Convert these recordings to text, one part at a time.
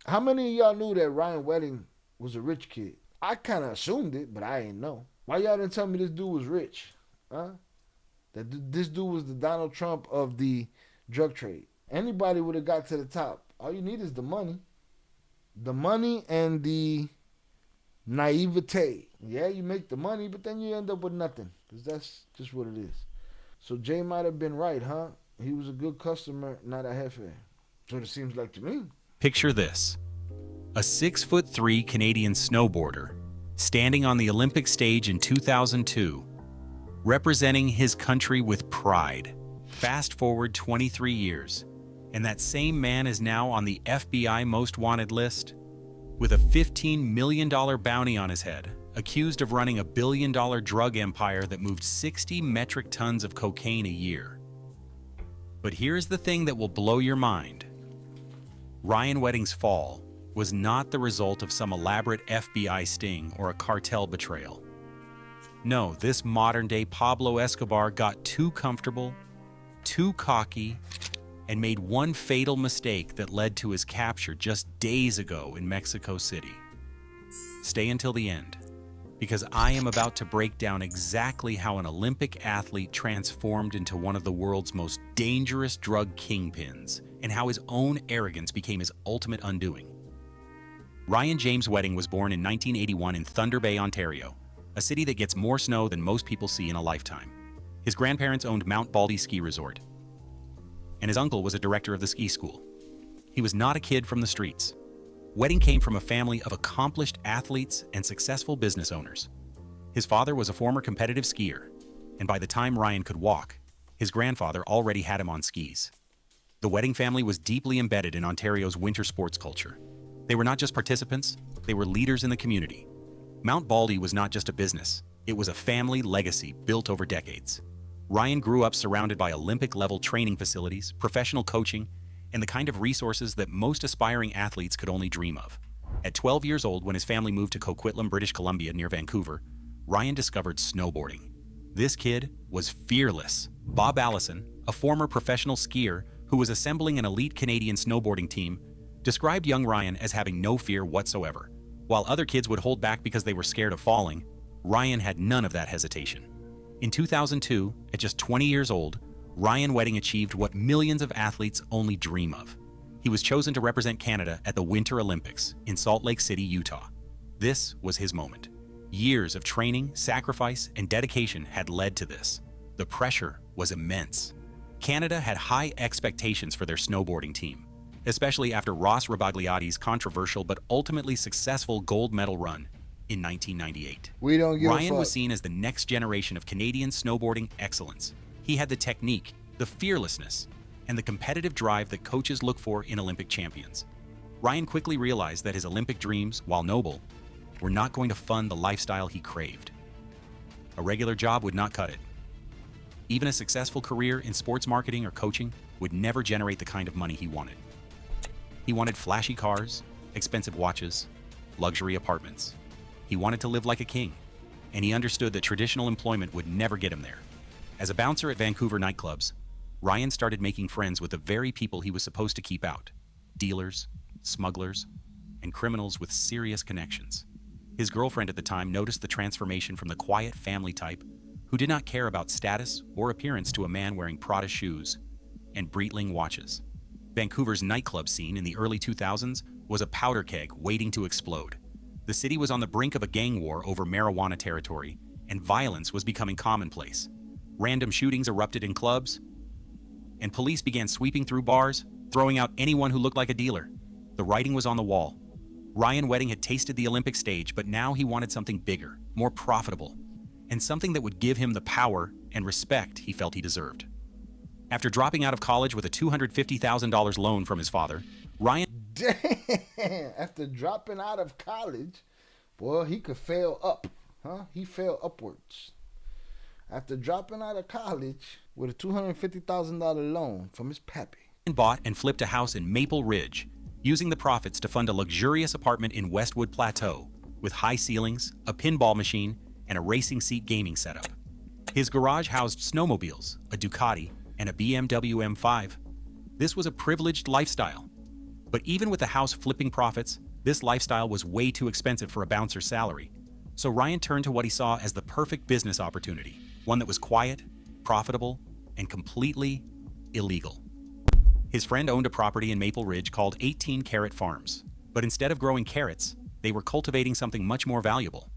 How many of y'all knew that Ryan Wedding was a rich kid? I kind of assumed it, but I ain't know. Why y'all didn't tell me this dude was rich? Huh? That this dude was the Donald Trump of the drug trade. Anybody would have got to the top. All you need is the money. The money and the naivete. Yeah, you make the money, but then you end up with nothing. Because that's just what it is. So Jay might have been right, huh? He was a good customer, not a jefe. So it seems like to me. Picture this. A 6'3" Canadian snowboarder standing on the Olympic stage in 2002, representing his country with pride. Fast forward 23 years, and that same man is now on the FBI Most Wanted list with a $15 million bounty on his head, accused of running a billion-dollar drug empire that moved 60 metric tons of cocaine a year. But here's the thing that will blow your mind. Ryan Wedding's fall was not the result of some elaborate FBI sting or a cartel betrayal. No, this modern-day Pablo Escobar got too comfortable, too cocky, and made one fatal mistake that led to his capture just days ago in Mexico City. Stay until the end, because I am about to break down exactly how an Olympic athlete transformed into one of the world's most dangerous drug kingpins, and how his own arrogance became his ultimate undoing. Ryan James Wedding was born in 1981 in Thunder Bay, Ontario, a city that gets more snow than most people see in a lifetime. His grandparents owned Mount Baldy Ski Resort, and his uncle was a director of the ski school. He was not a kid from the streets. Wedding came from a family of accomplished athletes and successful business owners. His father was a former competitive skier, and by the time Ryan could walk, his grandfather already had him on skis. The Wedding family was deeply embedded in Ontario's winter sports culture. They were not just participants, they were leaders in the community. Mount Baldy was not just a business, it was a family legacy built over decades. Ryan grew up surrounded by Olympic-level training facilities, professional coaching, and the kind of resources that most aspiring athletes could only dream of. At 12 years old, when his family moved to Coquitlam, British Columbia near Vancouver, Ryan discovered snowboarding. This kid was fearless. Bob Allison, a former professional skier who was assembling an elite Canadian snowboarding team, described young Ryan as having no fear whatsoever. While other kids would hold back because they were scared of falling, Ryan had none of that hesitation. In 2002, at just 20 years old, Ryan Wedding achieved what millions of athletes only dream of. He was chosen to represent Canada at the Winter Olympics in Salt Lake City, Utah. This was his moment. Years of training, sacrifice, and dedication had led to this. The pressure was immense. Canada had high expectations for their snowboarding team, especially after Ross Rabagliati's controversial but ultimately successful gold medal run in 1998. We don't give a Ryan fuck. was seen as the next generation of Canadian snowboarding excellence. He had the technique, the fearlessness, and the competitive drive that coaches look for in Olympic champions. Ryan quickly realized that his Olympic dreams, while noble, were not going to fund the lifestyle he craved. A regular job would not cut it. Even a successful career in sports marketing or coaching would never generate the kind of money he wanted. He wanted flashy cars, expensive watches, luxury apartments. He wanted to live like a king, and he understood that traditional employment would never get him there. As a bouncer at Vancouver nightclubs, Ryan started making friends with the very people he was supposed to keep out: dealers, smugglers, and criminals with serious connections. His girlfriend at the time noticed the transformation from the quiet family type who did not care about status or appearance to a man wearing Prada shoes and Breitling watches. Vancouver's nightclub scene in the early 2000s was a powder keg waiting to explode. The city was on the brink of a gang war over marijuana territory, and violence was becoming commonplace. Random shootings erupted in clubs, and police began sweeping through bars, throwing out anyone who looked like a dealer. The writing was on the wall. Ryan Wedding had tasted the Olympic stage, but now he wanted something bigger, more profitable, and something that would give him the power and respect he felt he deserved. After dropping out of college with a $250,000 loan from his father, Ryan... Damn! After dropping out of college, boy, he could fail up. Huh? He fell upwards. After dropping out of college with a $250,000 loan from his pappy. bought and flipped a house in Maple Ridge, using the profits to fund a luxurious apartment in Westwood Plateau with high ceilings, a pinball machine, and a racing seat gaming setup. His garage housed snowmobiles, a Ducati, and a BMW M5. This was a privileged lifestyle. But even with the house flipping profits, this lifestyle was way too expensive for a bouncer's salary. So Ryan turned to what he saw as the perfect business opportunity, one that was quiet, profitable, and completely illegal. His friend owned a property in Maple Ridge called 18 Carrot Farms, but instead of growing carrots, they were cultivating something much more valuable.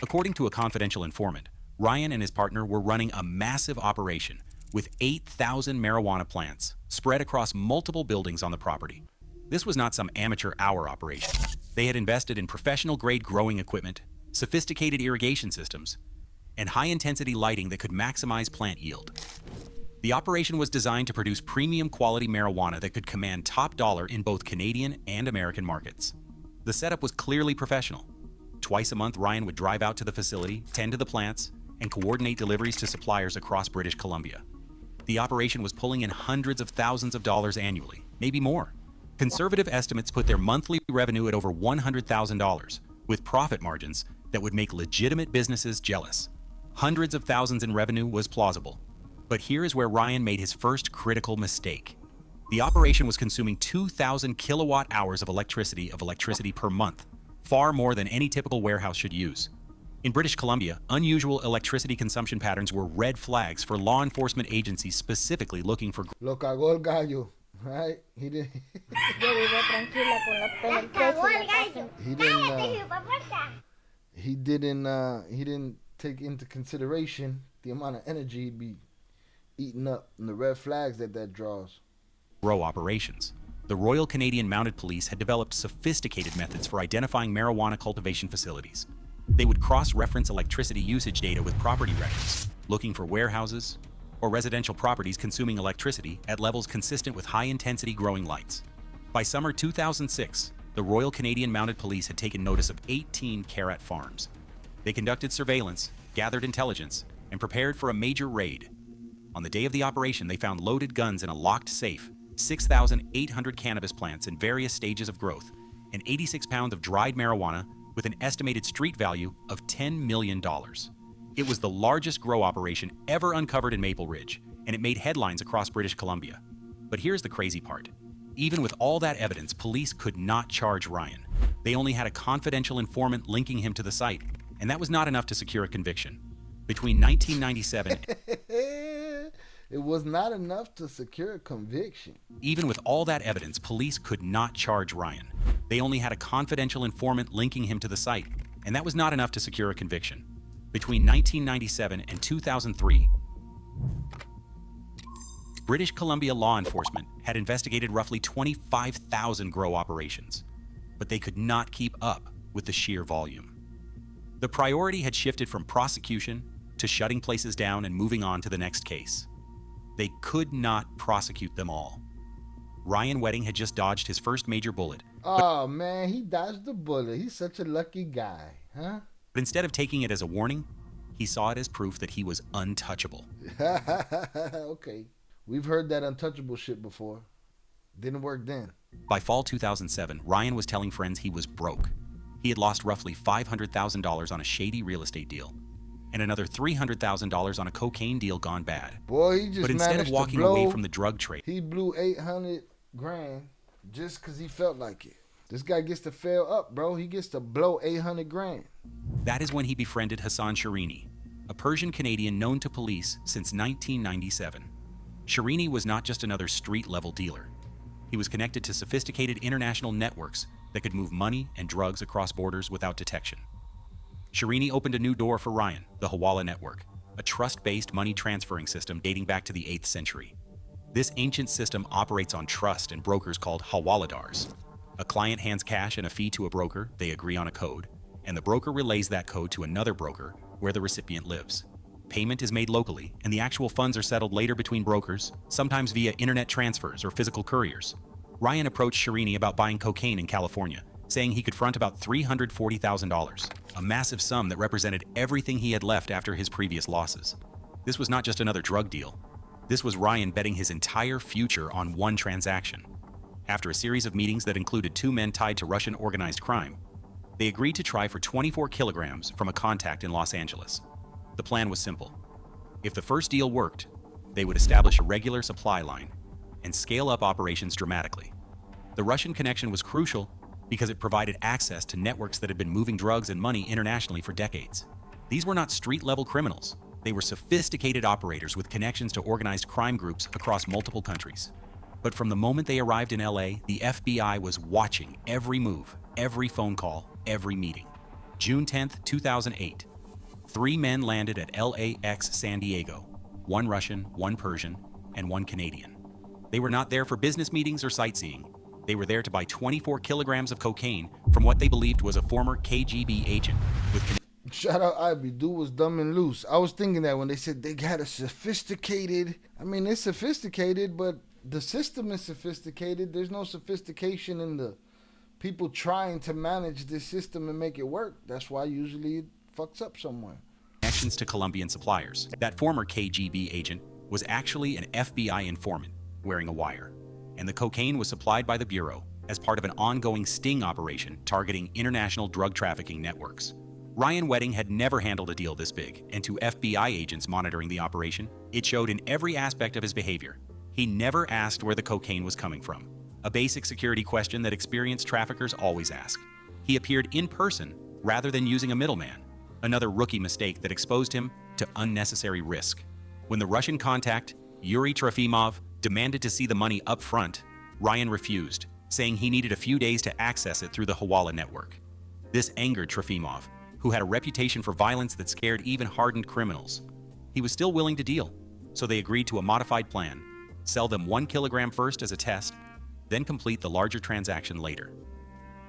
According to a confidential informant, Ryan and his partner were running a massive operation with 8,000 marijuana plants spread across multiple buildings on the property. This was not some amateur hour operation. They had invested in professional-grade growing equipment, sophisticated irrigation systems, and high-intensity lighting that could maximize plant yield. The operation was designed to produce premium quality marijuana that could command top dollar in both Canadian and American markets. The setup was clearly professional. Twice a month, Ryan would drive out to the facility, tend to the plants, and coordinate deliveries to suppliers across British Columbia. The operation was pulling in hundreds of thousands of dollars annually, maybe more. Conservative estimates put their monthly revenue at over $100,000, with profit margins that would make legitimate businesses jealous. Hundreds of thousands in revenue was plausible. But here is where Ryan made his first critical mistake. The operation was consuming 2,000 kilowatt hours of electricity per month, far more than any typical warehouse should use. In British Columbia, unusual electricity consumption patterns were red flags for law enforcement agencies specifically looking for. Lo cagó el gallo, right? He didn't. He didn't take into consideration the amount of energy he'd be eating up and the red flags that draws. Grow operations. The Royal Canadian Mounted Police had developed sophisticated methods for identifying marijuana cultivation facilities. They would cross-reference electricity usage data with property records, looking for warehouses or residential properties consuming electricity at levels consistent with high-intensity growing lights. By summer 2006, the Royal Canadian Mounted Police had taken notice of 18 Carrot Farms. They conducted surveillance, gathered intelligence, and prepared for a major raid. On the day of the operation, they found loaded guns in a locked safe, 6,800 cannabis plants in various stages of growth, and 86 pounds of dried marijuana with an estimated street value of $10 million. It was the largest grow operation ever uncovered in Maple Ridge, and it made headlines across British Columbia. But here's the crazy part. Even with all that evidence, police could not charge Ryan. They only had a confidential informant linking him to the site, and that was not enough to secure a conviction. Between 1997 It was not enough to secure a conviction. Even with all that evidence, police could not charge Ryan. They only had a confidential informant linking him to the site, and that was not enough to secure a conviction. Between 1997 and 2003, British Columbia law enforcement had investigated roughly 25,000 grow operations, but they could not keep up with the sheer volume. The priority had shifted from prosecution to shutting places down and moving on to the next case. They could not prosecute them all. Ryan Wedding had just dodged his first major bullet. Oh man, he dodged the bullet. He's such a lucky guy, huh? But instead of taking it as a warning, he saw it as proof that he was untouchable. Okay. We've heard that untouchable shit before. Didn't work then. By fall 2007, Ryan was telling friends he was broke. He had lost roughly $500,000 on a shady real estate deal, and another $300,000 on a cocaine deal gone bad. Boy, he just But instead of walking away from the drug trade, he blew 800 grand just because he felt like it. This guy gets to fail up, bro. He gets to blow 800 grand. That is when he befriended Hassan Shirini, a Persian Canadian known to police since 1997. Shirini was not just another street-level dealer. He was connected to sophisticated international networks that could move money and drugs across borders without detection. Shirini opened a new door for Ryan, the Hawala Network, a trust-based money transferring system dating back to the 8th century. This ancient system operates on trust and brokers called hawaladars. A client hands cash and a fee to a broker, they agree on a code, and the broker relays that code to another broker where the recipient lives. Payment is made locally, and the actual funds are settled later between brokers, sometimes via internet transfers or physical couriers. Ryan approached Shirini about buying cocaine in California, saying he could front about $340,000, a massive sum that represented everything he had left after his previous losses. This was not just another drug deal. This was Ryan betting his entire future on one transaction. After a series of meetings that included two men tied to Russian organized crime, they agreed to try for 24 kilograms from a contact in Los Angeles. The plan was simple. If the first deal worked, they would establish a regular supply line and scale up operations dramatically. The Russian connection was crucial because it provided access to networks that had been moving drugs and money internationally for decades. These were not street-level criminals. They were sophisticated operators with connections to organized crime groups across multiple countries. But from the moment they arrived in LA, the FBI was watching every move, every phone call, every meeting. June 10th, 2008. 3 men landed at LAX San Diego, 1 Russian, 1 Persian, and 1 Canadian. They were not there for business meetings or sightseeing. They were there to buy 24 kilograms of cocaine from what they believed was a former KGB agent with Shout out Ivy. Dude was dumb and loose. I was thinking that when they said they had a sophisticated. I mean, it's sophisticated, but the system is sophisticated. There's no sophistication in the people trying to manage this system and make it work. That's why usually it fucks up somewhere. connections to Colombian suppliers. That former KGB agent was actually an FBI informant wearing a wire, and the cocaine was supplied by the Bureau as part of an ongoing sting operation targeting international drug trafficking networks. Ryan Wedding had never handled a deal this big, and to FBI agents monitoring the operation, it showed in every aspect of his behavior. He never asked where the cocaine was coming from, a basic security question that experienced traffickers always ask. He appeared in person rather than using a middleman, another rookie mistake that exposed him to unnecessary risk. When the Russian contact, Yuri Trofimov, demanded to see the money up front, Ryan refused, saying he needed a few days to access it through the Hawala network. This angered Trofimov, who had a reputation for violence that scared even hardened criminals. He was still willing to deal, so they agreed to a modified plan: sell them 1 kilogram first as a test, then complete the larger transaction later.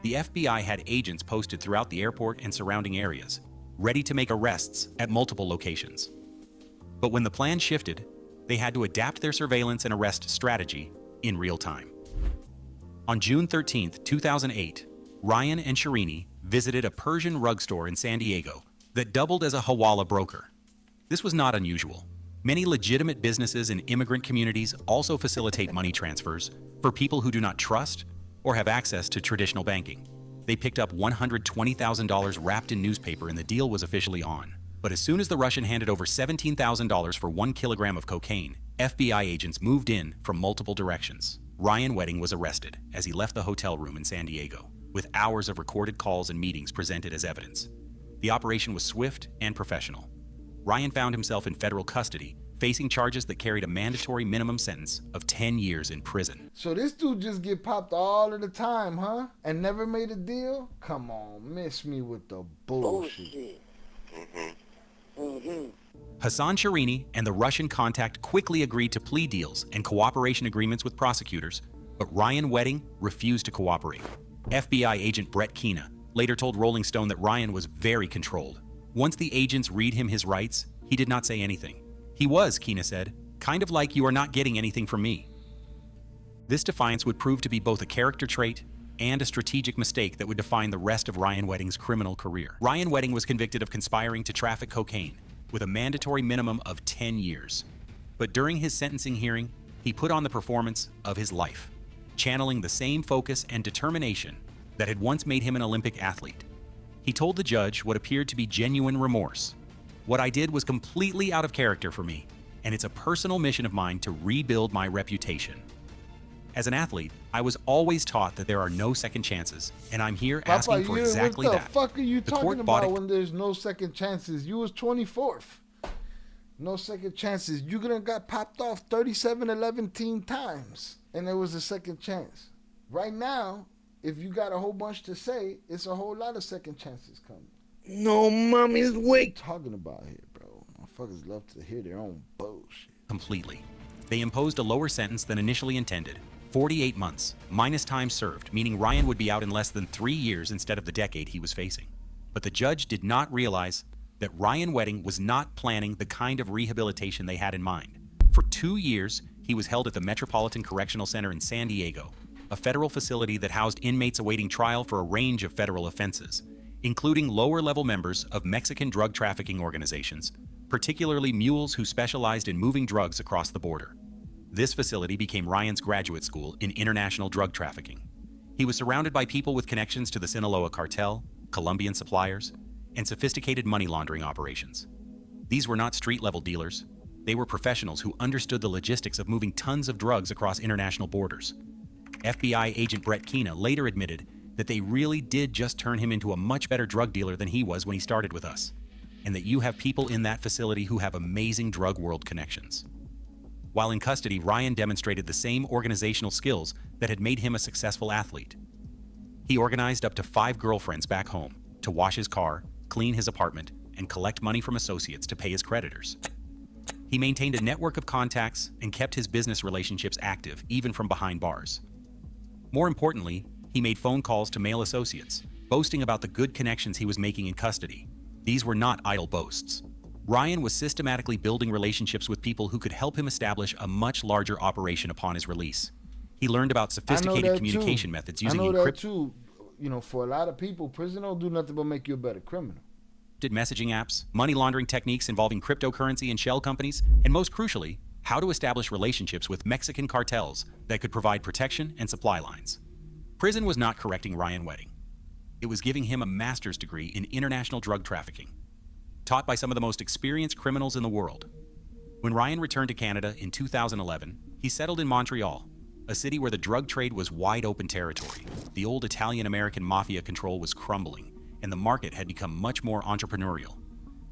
The FBI had agents posted throughout the airport and surrounding areas, ready to make arrests at multiple locations. But when the plan shifted, they had to adapt their surveillance and arrest strategy in real time. On June 13, 2008, Ryan and Shirini visited a Persian rug store in San Diego that doubled as a Hawala broker. This was not unusual. Many legitimate businesses in immigrant communities also facilitate money transfers for people who do not trust or have access to traditional banking. They picked up $120,000 wrapped in newspaper and the deal was officially on. But as soon as the Russian handed over $17,000 for 1 kilogram of cocaine, FBI agents moved in from multiple directions. Ryan Wedding was arrested as he left the hotel room in San Diego, with hours of recorded calls and meetings presented as evidence. The operation was swift and professional. Ryan found himself in federal custody, facing charges that carried a mandatory minimum sentence of 10 years in prison. So this dude just get popped all of the time, huh? And never made a deal? Come on, miss me with the bullshit. Hassan Shirini and the Russian contact quickly agreed to plea deals and cooperation agreements with prosecutors, but Ryan Wedding refused to cooperate. FBI agent Brett Keena later told Rolling Stone that Ryan was very controlled. Once the agents read him his rights, he did not say anything. He was, Keena said, kind of like "you are not getting anything from me." This defiance would prove to be both a character trait and a strategic mistake that would define the rest of Ryan Wedding's criminal career. Ryan Wedding was convicted of conspiring to traffic cocaine with a mandatory minimum of 10 years. But during his sentencing hearing, he put on the performance of his life, channeling the same focus and determination that had once made him an Olympic athlete. He told the judge what appeared to be genuine remorse. "What I did was completely out of character for me, and it's a personal mission of mine to rebuild my reputation. As an athlete, I was always taught that there are no second chances, and I'm here asking for exactly that." What the fuck are you The talking court about bought when there's no second chances? You was 24th. No second chances. You gonna got popped off 37-11 times, and there was a second chance. Right now, if you got a whole bunch to say, it's a whole lot of second chances coming. No mommy's What wake. you talking about here, bro? Motherfuckers love to hear their own bullshit. completely. They imposed a lower sentence than initially intended, 48 months, minus time served, meaning Ryan would be out in less than 3 years instead of the decade he was facing. But the judge did not realize that Ryan Wedding was not planning the kind of rehabilitation they had in mind. For 2 years, he was held at the Metropolitan Correctional Center in San Diego, a federal facility that housed inmates awaiting trial for a range of federal offenses, including lower-level members of Mexican drug trafficking organizations, particularly mules who specialized in moving drugs across the border. This facility became Ryan's graduate school in international drug trafficking. He was surrounded by people with connections to the Sinaloa Cartel, Colombian suppliers, and sophisticated money laundering operations. These were not street-level dealers. They were professionals who understood the logistics of moving tons of drugs across international borders. FBI agent Brett Keena later admitted that they really did just turn him into a much better drug dealer than he was when he started with us, and that you have people in that facility who have amazing drug world connections. While in custody, Ryan demonstrated the same organizational skills that had made him a successful athlete. He organized up to 5 girlfriends back home to wash his car, clean his apartment, and collect money from associates to pay his creditors. He maintained a network of contacts and kept his business relationships active, even from behind bars. More importantly, he made phone calls to male associates, boasting about the good connections he was making in custody. These were not idle boasts. Ryan was systematically building relationships with people who could help him establish a much larger operation upon his release. He learned about sophisticated communication methods using that too. You know, for a lot of people, prison don't do nothing but make you a better criminal. Messaging apps, money laundering techniques involving cryptocurrency and shell companies, and most crucially, how to establish relationships with Mexican cartels that could provide protection and supply lines. Prison was not correcting Ryan Wedding. It was giving him a master's degree in international drug trafficking, taught by some of the most experienced criminals in the world. When Ryan returned to Canada in 2011, he settled in Montreal, a city where the drug trade was wide open territory. The old Italian-American mafia control was crumbling, and the market had become much more entrepreneurial.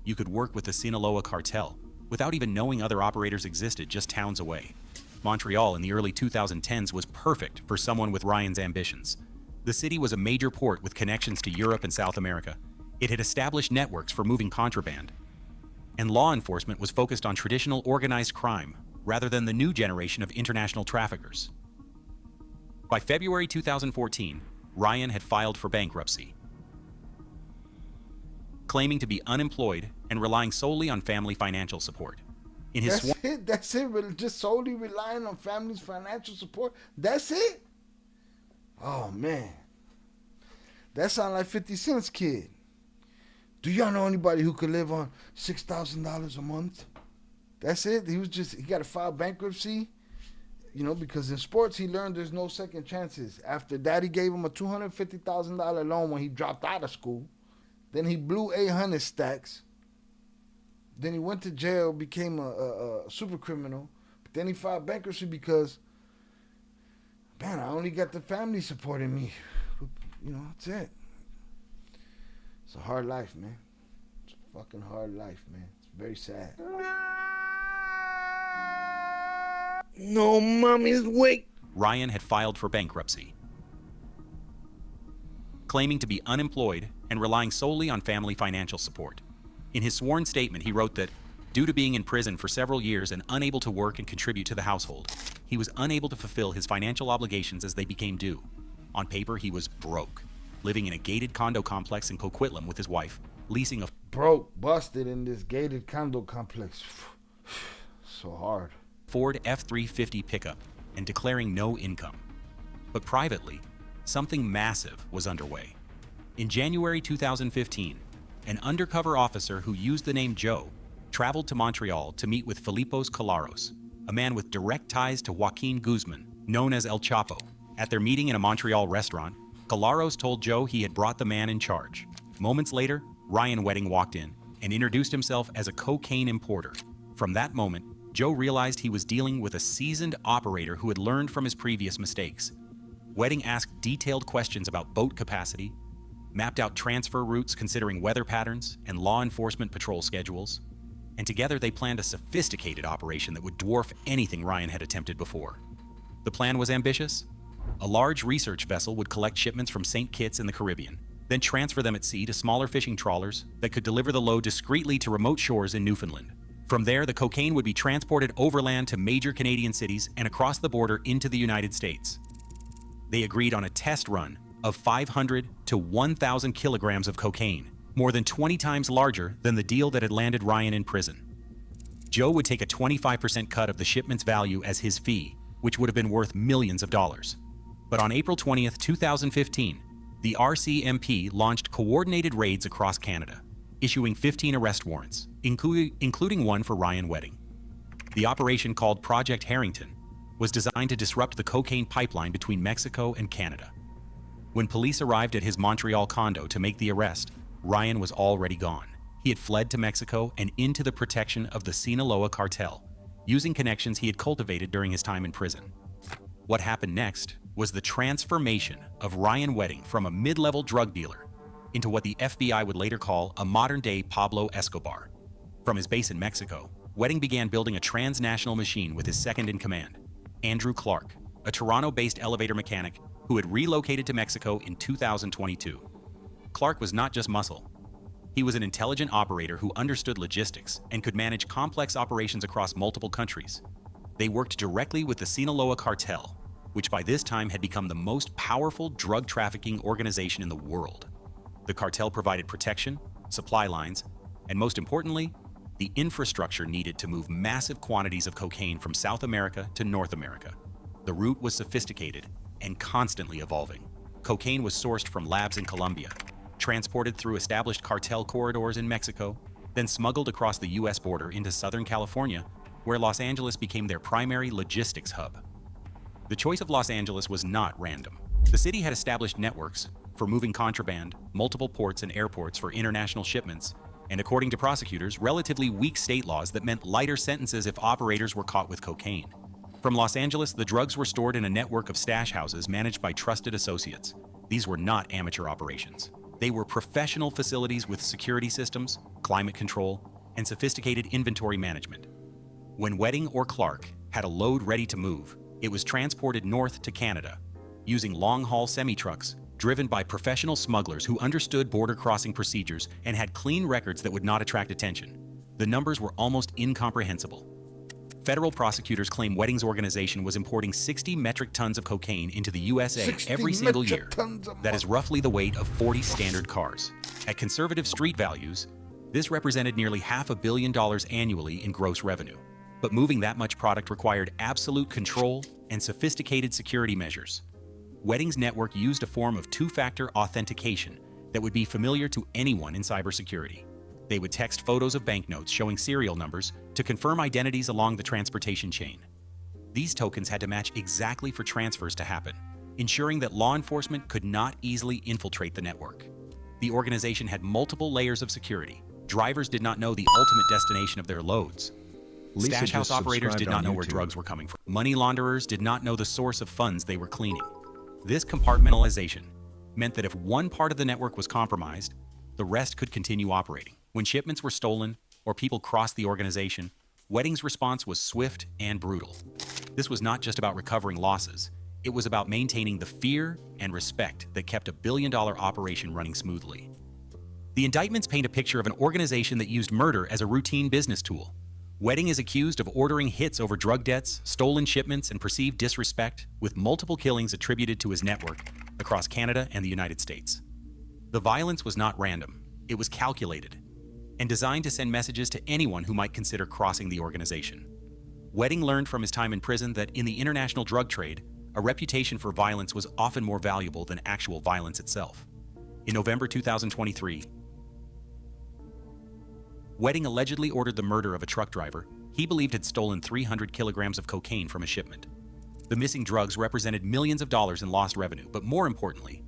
You could work with the Sinaloa cartel without even knowing other operators existed just towns away. Montreal in the early 2010s was perfect for someone with Ryan's ambitions. The city was a major port with connections to Europe and South America. It had established networks for moving contraband, and law enforcement was focused on traditional organized crime rather than the new generation of international traffickers. By February 2014, Ryan had filed for bankruptcy, claiming to be unemployed and relying solely on family financial support. In his That's it. Just solely relying on family's financial support. That's it. Oh man, that sounds like 50 Cent's kid. Do y'all know anybody who could live on $6,000 a month? That's it. He got to file bankruptcy, you know, because in sports he learned there's no second chances. After daddy gave him a $250,000 loan when he dropped out of school, then he blew 800 stacks. Then he went to jail, became a super criminal. But then he filed bankruptcy because, man, I only got the family supporting me. You know, that's it. It's a hard life, man. It's a fucking hard life, man. It's very sad. No mommy's wake. Ryan had filed for bankruptcy, claiming to be unemployed and relying solely on family financial support. In his sworn statement, he wrote that, due to being in prison for several years and unable to work and contribute to the household, he was unable to fulfill his financial obligations as they became due. On paper, he was broke, living in a gated condo complex in Coquitlam with his wife, leasing a busted in this gated condo complex. So hard. Ford F-350 pickup and declaring no income. But privately, something massive was underway. In January 2015, an undercover officer who used the name Joe traveled to Montreal to meet with Filipos Colaros, a man with direct ties to Joaquin Guzman, known as El Chapo. At their meeting in a Montreal restaurant, Colaros told Joe he had brought the man in charge. Moments later, Ryan Wedding walked in and introduced himself as a cocaine importer. From that moment, Joe realized he was dealing with a seasoned operator who had learned from his previous mistakes. Wedding asked detailed questions about boat capacity, mapped out transfer routes considering weather patterns and law enforcement patrol schedules, and together they planned a sophisticated operation that would dwarf anything Ryan had attempted before. The plan was ambitious. A large research vessel would collect shipments from St. Kitts in the Caribbean, then transfer them at sea to smaller fishing trawlers that could deliver the load discreetly to remote shores in Newfoundland. From there, the cocaine would be transported overland to major Canadian cities and across the border into the United States. They agreed on a test run of 500 to 1,000 kilograms of cocaine, more than 20 times larger than the deal that had landed Ryan in prison. Joe would take a 25% cut of the shipment's value as his fee, which would have been worth millions of dollars. But on April 20th, 2015, the RCMP launched coordinated raids across Canada, issuing 15 arrest warrants, including one for Ryan Wedding. The operation, called Project Harrington, was designed to disrupt the cocaine pipeline between Mexico and Canada. When police arrived at his Montreal condo to make the arrest, Ryan was already gone. He had fled to Mexico and into the protection of the Sinaloa cartel, using connections he had cultivated during his time in prison. What happened next was the transformation of Ryan Wedding from a mid-level drug dealer into what the FBI would later call a modern-day Pablo Escobar. From his base in Mexico, Wedding began building a transnational machine with his second-in-command, Andrew Clark, a Toronto-based elevator mechanic who had relocated to Mexico in 2022. Clark was not just muscle. He was an intelligent operator who understood logistics and could manage complex operations across multiple countries. They worked directly with the Sinaloa Cartel, which by this time had become the most powerful drug trafficking organization in the world. The cartel provided protection, supply lines, and most importantly, the infrastructure needed to move massive quantities of cocaine from South America to North America. The route was sophisticated and constantly evolving. Cocaine was sourced from labs in Colombia, transported through established cartel corridors in Mexico, then smuggled across the US border into Southern California, where Los Angeles became their primary logistics hub. The choice of Los Angeles was not random. The city had established networks for moving contraband, multiple ports and airports for international shipments, and according to prosecutors, relatively weak state laws that meant lighter sentences if operators were caught with cocaine. From Los Angeles, the drugs were stored in a network of stash houses managed by trusted associates. These were not amateur operations. They were professional facilities with security systems, climate control, and sophisticated inventory management. When Wedding or Clark had a load ready to move, it was transported north to Canada, using long-haul semi-trucks driven by professional smugglers who understood border crossing procedures and had clean records that would not attract attention. The numbers were almost incomprehensible. Federal prosecutors claim Wedding's organization was importing 60 metric tons of cocaine into the USA every single year. That is roughly the weight of 40 standard cars. At conservative street values, this represented nearly $500 million annually in gross revenue. But moving that much product required absolute control and sophisticated security measures. Wedding's network used a form of two-factor authentication that would be familiar to anyone in cybersecurity. They would text photos of banknotes showing serial numbers to confirm identities along the transportation chain. These tokens had to match exactly for transfers to happen, ensuring that law enforcement could not easily infiltrate the network. The organization had multiple layers of security. Drivers did not know the ultimate destination of their loads. Stash house operators did not know where drugs were coming from. Money launderers did not know the source of funds they were cleaning. This compartmentalization meant that if one part of the network was compromised, the rest could continue operating. When shipments were stolen or people crossed the organization, Wedding's response was swift and brutal. This was not just about recovering losses. It was about maintaining the fear and respect that kept a billion-dollar operation running smoothly. The indictments paint a picture of an organization that used murder as a routine business tool. Wedding is accused of ordering hits over drug debts, stolen shipments, and perceived disrespect, with multiple killings attributed to his network across Canada and the United States. The violence was not random. It was calculated and designed to send messages to anyone who might consider crossing the organization. Wedding learned from his time in prison that in the international drug trade, a reputation for violence was often more valuable than actual violence itself. In November 2023, Wedding allegedly ordered the murder of a truck driver he believed had stolen 300 kilograms of cocaine from a shipment. The missing drugs represented millions of dollars in lost revenue, but more importantly,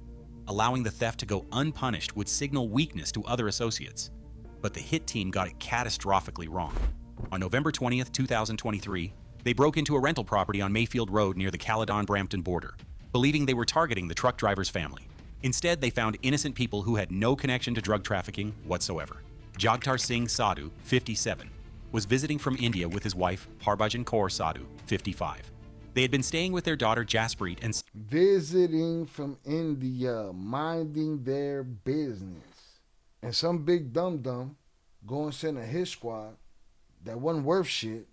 allowing the theft to go unpunished would signal weakness to other associates. But the hit team got it catastrophically wrong. On November 20th, 2023, they broke into a rental property on Mayfield Road near the Caledon-Brampton border, believing they were targeting the truck driver's family. Instead, they found innocent people who had no connection to drug trafficking whatsoever. Jagtar Singh Sadhu, 57, was visiting from India with his wife, Harbhajan Kaur Sadhu, 55. They had been staying with their daughter, Jaspreet, and Visiting from India, minding their business. And some big dum-dum go and send a hit squad that wasn't worth shit,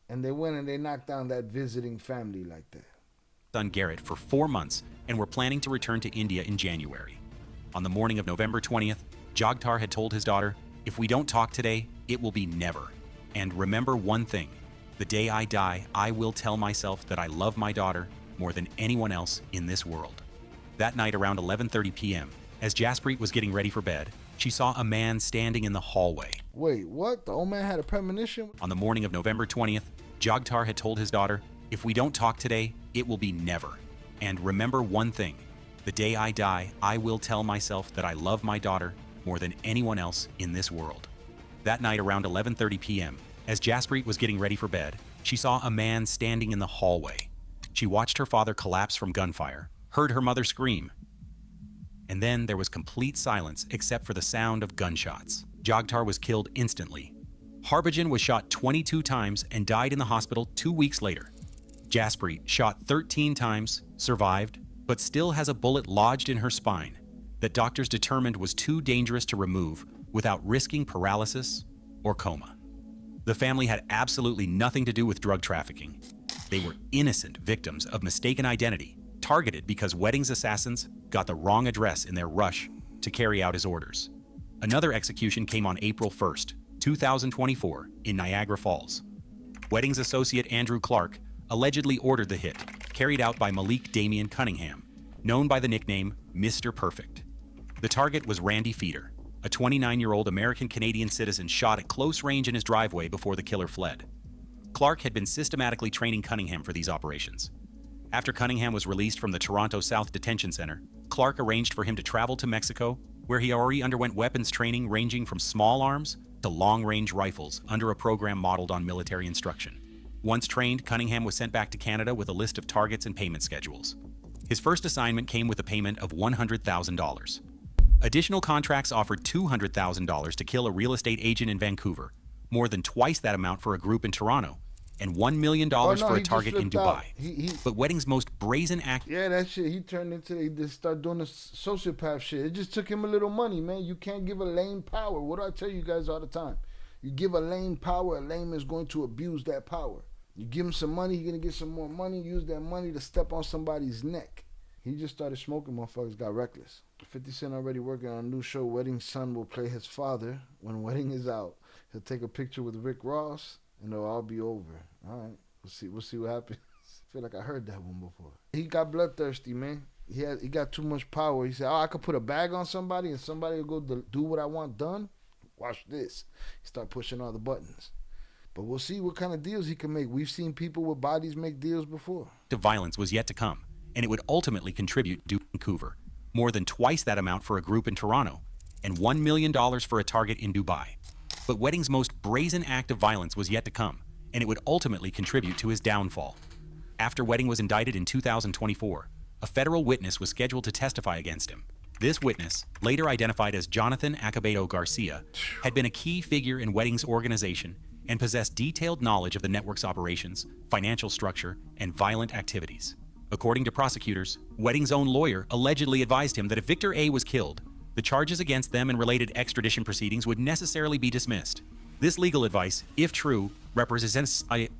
and they went and they knocked down that visiting family like that. son Garrett for 4 months and were planning to return to India in January. On the morning of November 20th, Jagtar had told his daughter, "If we don't talk today, it will be never. And remember one thing, the day I die, I will tell myself that I love my daughter more than anyone else in this world." That night around 11:30 p.m., as Jaspreet was getting ready for bed, she saw a man standing in the hallway. Wait, what? The old man had a premonition? On the morning of November 20th, Jagtar had told his daughter, "If we don't talk today, it will be never. And remember one thing, the day I die, I will tell myself that I love my daughter more than anyone else in this world." That night around 11:30 p.m., as Jaspreet was getting ready for bed, she saw a man standing in the hallway. She watched her father collapse from gunfire, heard her mother scream, and then there was complete silence except for the sound of gunshots. Jagtar was killed instantly. Harbhajan was shot 22 times and died in the hospital 2 weeks later. Jasprit, shot 13 times, survived, but still has a bullet lodged in her spine that doctors determined was too dangerous to remove without risking paralysis or coma. The family had absolutely nothing to do with drug trafficking. They were innocent victims of mistaken identity, targeted because Wedding's assassins got the wrong address in their rush to carry out his orders. Another execution came on April 1st, 2024, in Niagara Falls. Wedding's associate Andrew Clark allegedly ordered the hit, carried out by Malik Damian Cunningham, known by the nickname Mr. Perfect. The target was Randy Feeder, a 29-year-old American-Canadian citizen shot at close range in his driveway before the killer fled. Clark had been systematically training Cunningham for these operations. After Cunningham was released from the Toronto South Detention Center, Clark arranged for him to travel to Mexico, where he already underwent weapons training ranging from small arms to long-range rifles under a program modeled on military instruction. Once trained, Cunningham was sent back to Canada with a list of targets and payment schedules. His first assignment came with a payment of $100,000. Additional contracts offered $200,000 to kill a real estate agent in Vancouver, more than twice that amount for a group in Toronto, and $1 million for a target in Dubai. But Wedding's most brazen act... Yeah, that shit, he turned into, he just started doing the sociopath shit. It just took him a little money, man. You can't give a lame power. What do I tell you guys all the time? You give a lame power, a lame is going to abuse that power. You give him some money, you're going to get some more money, use that money to step on somebody's neck. He just started smoking, motherfuckers got reckless. 50 Cent already working on a new show. Wedding's son will play his father when Wedding is out. He'll take a picture with Rick Ross, and it'll all be over. All right, we'll see what happens. I feel like I heard that one before. He got bloodthirsty, man. He got too much power. He said, "Oh, I could put a bag on somebody, and somebody will go do what I want done. Watch this." He start pushing all the buttons. But we'll see what kind of deals he can make. We've seen people with bodies make deals before. The violence was yet to come, and it would ultimately contribute to Vancouver, more than twice that amount for a group in Toronto, and $1 million for a target in Dubai. But Wedding's most brazen act of violence was yet to come, and it would ultimately contribute to his downfall. After Wedding was indicted in 2024, a federal witness was scheduled to testify against him. This witness, later identified as Jonathan Acevedo Garcia, had been a key figure in Wedding's organization and possessed detailed knowledge of the network's operations, financial structure, and violent activities. According to prosecutors, Wedding's own lawyer allegedly advised him that if Victor A. was killed, the charges against them and related extradition proceedings would necessarily be dismissed. This legal advice, if true, represents one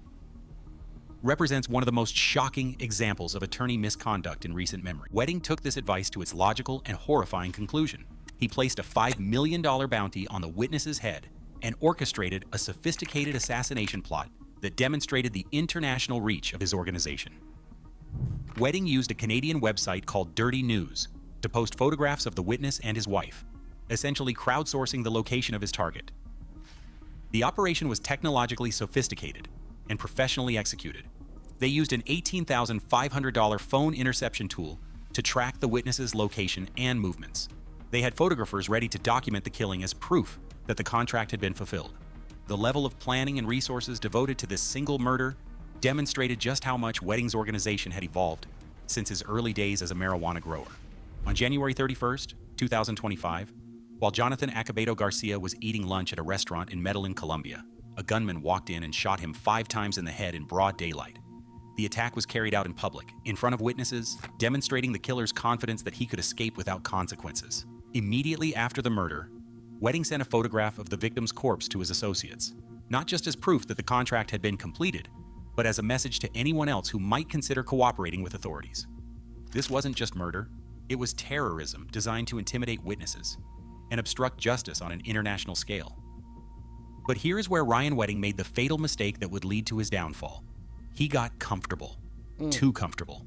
of the most shocking examples of attorney misconduct in recent memory. Wedding took this advice to its logical and horrifying conclusion. He placed a $5 million bounty on the witness's head and orchestrated a sophisticated assassination plot that demonstrated the international reach of his organization. Wedding used a Canadian website called Dirty News to post photographs of the witness and his wife, essentially crowdsourcing the location of his target. The operation was technologically sophisticated and professionally executed. They used an $18,500 phone interception tool to track the witness's location and movements. They had photographers ready to document the killing as proof that the contract had been fulfilled. The level of planning and resources devoted to this single murder demonstrated just how much Wedding's organization had evolved since his early days as a marijuana grower. On January 31st, 2025, while Jonathan Acevedo Garcia was eating lunch at a restaurant in Medellin, Colombia, a gunman walked in and shot him 5 times in the head in broad daylight. The attack was carried out in public, in front of witnesses, demonstrating the killer's confidence that he could escape without consequences. Immediately after the murder, Wedding sent a photograph of the victim's corpse to his associates, not just as proof that the contract had been completed, but as a message to anyone else who might consider cooperating with authorities. This wasn't just murder, it was terrorism designed to intimidate witnesses and obstruct justice on an international scale. But here is where Ryan Wedding made the fatal mistake that would lead to his downfall. He got comfortable, too comfortable.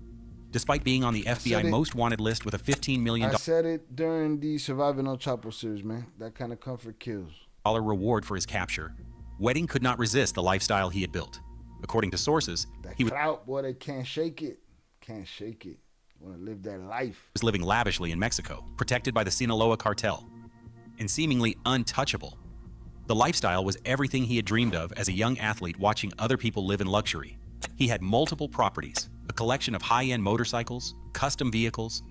Despite being on the FBI most wanted list with a $15 million I said it during the Surviving on Chapo series, man. That kind of comfort kills. Reward for his capture, Wedding could not resist the lifestyle he had built. According to sources, he was out, boy. They can't shake it. Can't shake it. Want to live that life. Was living lavishly in Mexico, protected by the Sinaloa Cartel, and seemingly untouchable. The lifestyle was everything he had dreamed of as a young athlete watching other people live in luxury. He had multiple properties, a collection of high-end motorcycles, custom vehicles,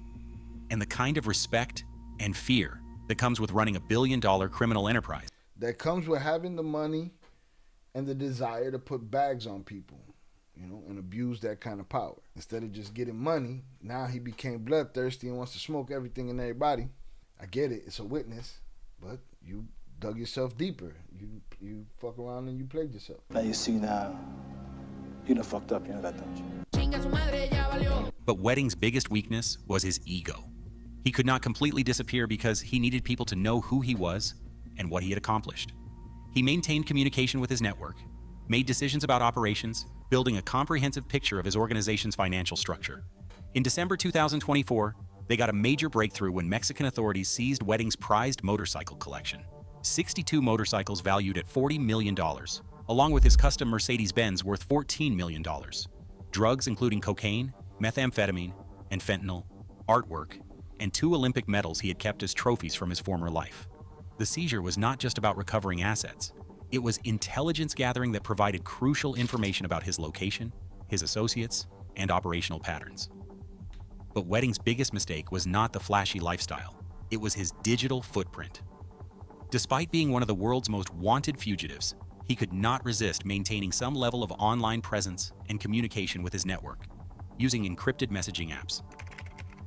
and the kind of respect and fear that comes with running a billion-dollar criminal enterprise. That comes with having the money and the desire to put bags on people, you know, and abuse that kind of power. Instead of just getting money, now he became bloodthirsty and wants to smoke everything and everybody. I get it, it's a witness, but you dug yourself deeper. You fuck around and you played yourself. Now you see now, you done fucked up, you know that, don't you? But Wedding's biggest weakness was his ego. He could not completely disappear because he needed people to know who he was and what he had accomplished. He maintained communication with his network, made decisions about operations, building a comprehensive picture of his organization's financial structure. In December 2024, they got a major breakthrough when Mexican authorities seized Wedding's prized motorcycle collection. 62 motorcycles valued at $40 million, along with his custom Mercedes-Benz worth $14 million. Drugs including cocaine, methamphetamine, and fentanyl, artwork, and 2 Olympic medals he had kept as trophies from his former life. The seizure was not just about recovering assets. It was intelligence gathering that provided crucial information about his location, his associates, and operational patterns. But Wedding's biggest mistake was not the flashy lifestyle. It was his digital footprint. Despite being one of the world's most wanted fugitives, he could not resist maintaining some level of online presence and communication with his network, using encrypted messaging apps.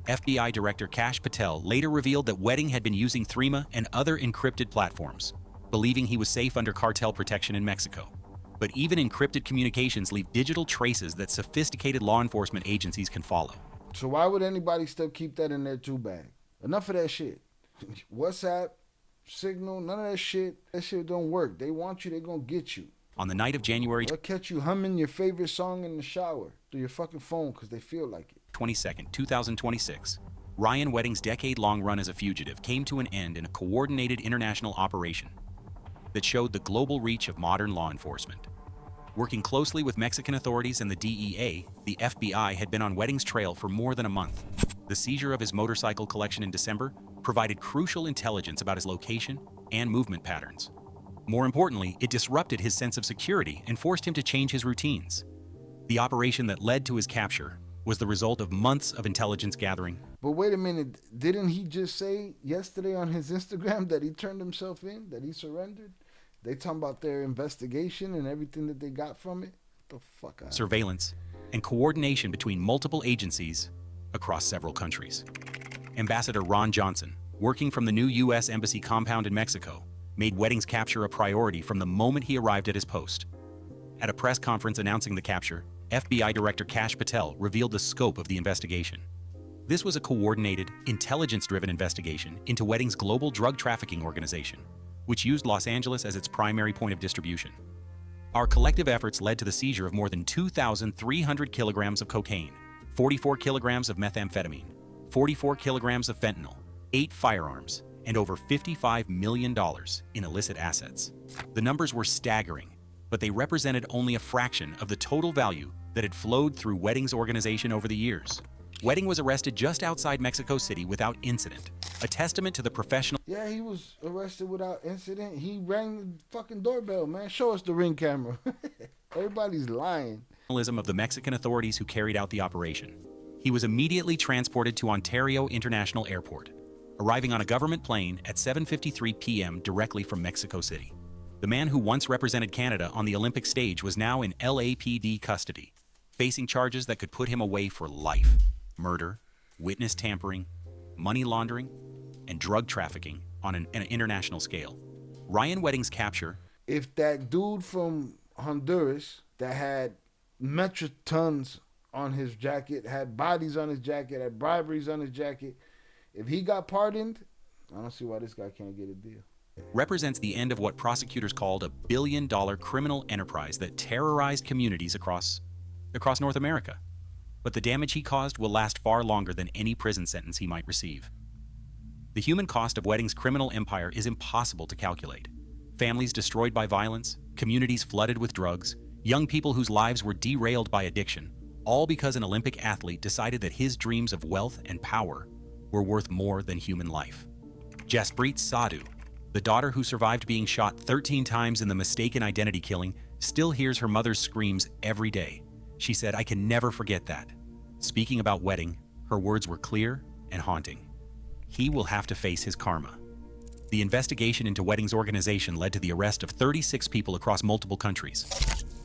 FBI Director Kash Patel later revealed that Wedding had been using Threema and other encrypted platforms, believing he was safe under cartel protection in Mexico. But even encrypted communications leave digital traces that sophisticated law enforcement agencies can follow. So why would anybody still keep that in their tool bag? Enough of that shit. WhatsApp, Signal, none of that shit. That shit don't work. They want you, they gonna get you. On the night of January They'll catch you humming your favorite song in the shower through your fucking phone because they feel like it. 22nd, 2026, Ryan Wedding's decade-long run as a fugitive came to an end in a coordinated international operation that showed the global reach of modern law enforcement. Working closely with Mexican authorities and the DEA, the FBI had been on Wedding's trail for more than a month. The seizure of his motorcycle collection in December provided crucial intelligence about his location and movement patterns. More importantly, it disrupted his sense of security and forced him to change his routines. The operation that led to his capture was the result of months of intelligence gathering. But wait a minute, didn't he just say yesterday on his Instagram that he turned himself in, that he surrendered? They talking about their investigation and everything that they got from it? What the fuck out? Surveillance and coordination between multiple agencies across several countries. Ambassador Ron Johnson, working from the new U.S. Embassy compound in Mexico, made Wedding's capture a priority from the moment he arrived at his post. At a press conference announcing the capture, FBI Director Kash Patel revealed the scope of the investigation. This was a coordinated, intelligence-driven investigation into Wedding's global drug trafficking organization, which used Los Angeles as its primary point of distribution. Our collective efforts led to the seizure of more than 2,300 kilograms of cocaine, 44 kilograms of methamphetamine, 44 kilograms of fentanyl, 8 firearms, and over $55 million in illicit assets. The numbers were staggering, but they represented only a fraction of the total value that had flowed through Wedding's organization over the years. Wedding was arrested just outside Mexico City without incident, a testament to the professional. Yeah, he was arrested without incident. He rang the fucking doorbell, man. Show us the Ring camera. Everybody's lying. Of the Mexican authorities who carried out the operation. He was immediately transported to Ontario International Airport, arriving on a government plane at 7:53 p.m. directly from Mexico City. The man who once represented Canada on the Olympic stage was now in LAPD custody, facing charges that could put him away for life: murder, witness tampering, money laundering, and drug trafficking on an international scale. Ryan Wedding's capture. If that dude from Honduras that had metric tons on his jacket, had bodies on his jacket, had briberies on his jacket, if he got pardoned, I don't see why this guy can't get a deal. Represents the end of what prosecutors called a billion-dollar criminal enterprise that terrorized communities across North America. But the damage he caused will last far longer than any prison sentence he might receive. The human cost of Wedding's criminal empire is impossible to calculate. Families destroyed by violence, communities flooded with drugs, young people whose lives were derailed by addiction, all because an Olympic athlete decided that his dreams of wealth and power were worth more than human life. Jaspreet Sadhu, the daughter who survived being shot 13 times in the mistaken identity killing, still hears her mother's screams every day. She said, "I can never forget that. Speaking about Wedding, her words were clear and haunting. He will have to face his karma. The investigation into Wedding's organization led to the arrest of 36 people across multiple countries.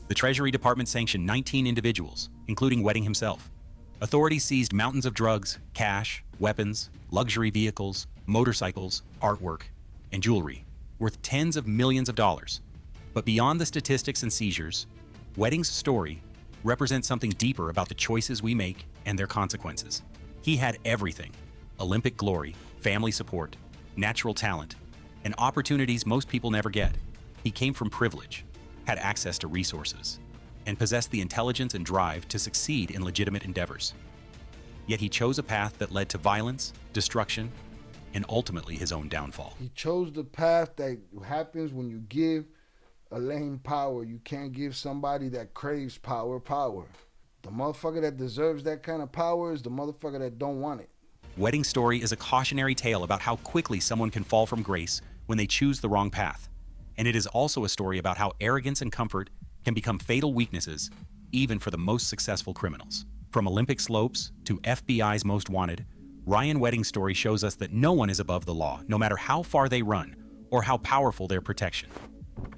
The Treasury Department sanctioned 19 individuals, including Wedding himself. Authorities seized mountains of drugs, cash, weapons, luxury vehicles, motorcycles, artwork, and jewelry, worth tens of millions of dollars. But beyond the statistics and seizures, Wedding's story represents something deeper about the choices we make and their consequences. He had everything: Olympic glory, family support, natural talent, and opportunities most people never get. He came from privilege, had access to resources, and possessed the intelligence and drive to succeed in legitimate endeavors. Yet he chose a path that led to violence, destruction, and ultimately his own downfall. He chose the path that happens when you give a lame power. You can't give somebody that craves power. The motherfucker that deserves that kind of power is the motherfucker that don't want it. Wedding Story is a cautionary tale about how quickly someone can fall from grace when they choose the wrong path. And it is also a story about how arrogance and comfort can become fatal weaknesses, even for the most successful criminals. From Olympic slopes to FBI's most wanted, Ryan Wedding's story shows us that no one is above the law, no matter how far they run or how powerful their protection.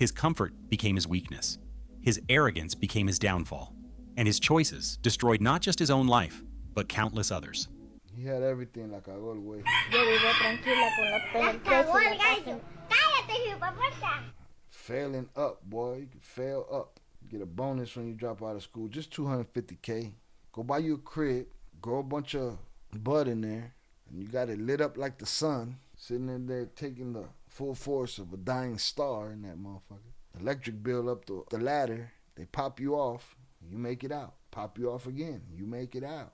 His comfort became his weakness. His arrogance became his downfall. And his choices destroyed not just his own life, but countless others. He had everything like I go away. Yo vivo tranquila con los pelos. Cállate, hijueputa. Failing up, boy. You can fail up. Get a bonus when you drop out of school. Just $250K. Go buy you a crib. Grow a bunch of bud in there. And you got it lit up like the sun. Sitting in there taking the full force of a dying star in that motherfucker. Electric bill up the ladder. They pop you off. You make it out. Pop you off again. You make it out.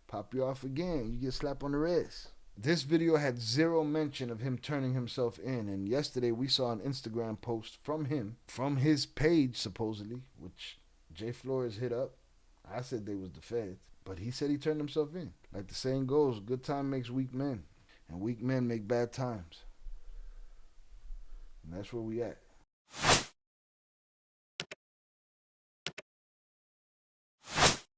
Pop you off again. You get slapped on the wrist. This video had zero mention of him turning himself in. And yesterday we saw an Instagram post from him, from his page supposedly, which Jay Flores hit up. I said they was the feds. But he said he turned himself in. Like the saying goes, good time makes weak men. And weak men make bad times. And that's where we at.